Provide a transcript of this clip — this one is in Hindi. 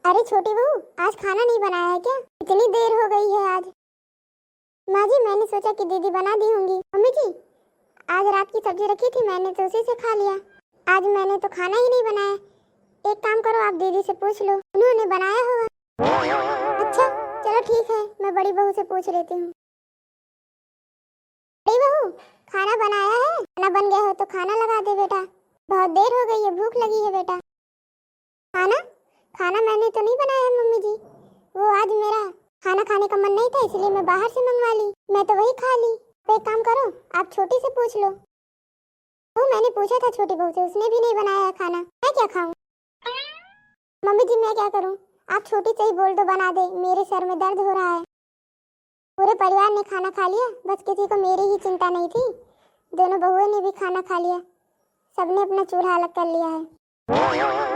अरे छोटी बहू, आज खाना नहीं बनाया है क्या? इतनी देर हो गई है आज। माँ जी, मैंने सोचा कि दीदी बना दी होंगी। मम्मी जी, आज रात की सब्जी रखी थी, मैंने तो उसी से खा लिया। आज मैंने तो खाना ही नहीं बनाया। एक काम करो, आप दीदी से पूछ लो, उन्होंने बनाया होगा। अच्छा चलो ठीक है, मैं बड़ी बहू से पूछ लेती हूँ। बड़ी बहू, खाना बनाया है? खाना बन गया हो तो खाना लगा दे बेटा, बहुत देर हो गई है, भूख लगी है बेटा। खाना खाना मैंने तो नहीं बनाया है मम्मी जी। वो आज मेरा खाना खाने का मन नहीं था, इसलिए मैं बाहर से मंगवा ली, मैं तो वही खा ली। तो एक काम करो, आप छोटी से पूछ लो। वो मैंने पूछा था छोटी बहू से, उसने भी नहीं बनाया है खाना, मैं क्या खाऊं? मम्मी जी मैं क्या करूं? आप छोटी से ही बोल दो बना दे, मेरे सर में दर्द हो रहा है। पूरे परिवार ने खाना खा लिया, बस किसी को मेरी ही चिंता नहीं थी। दोनों बहुओं ने भी खाना खा लिया, सबने अपना चूल्हा अलग कर लिया है।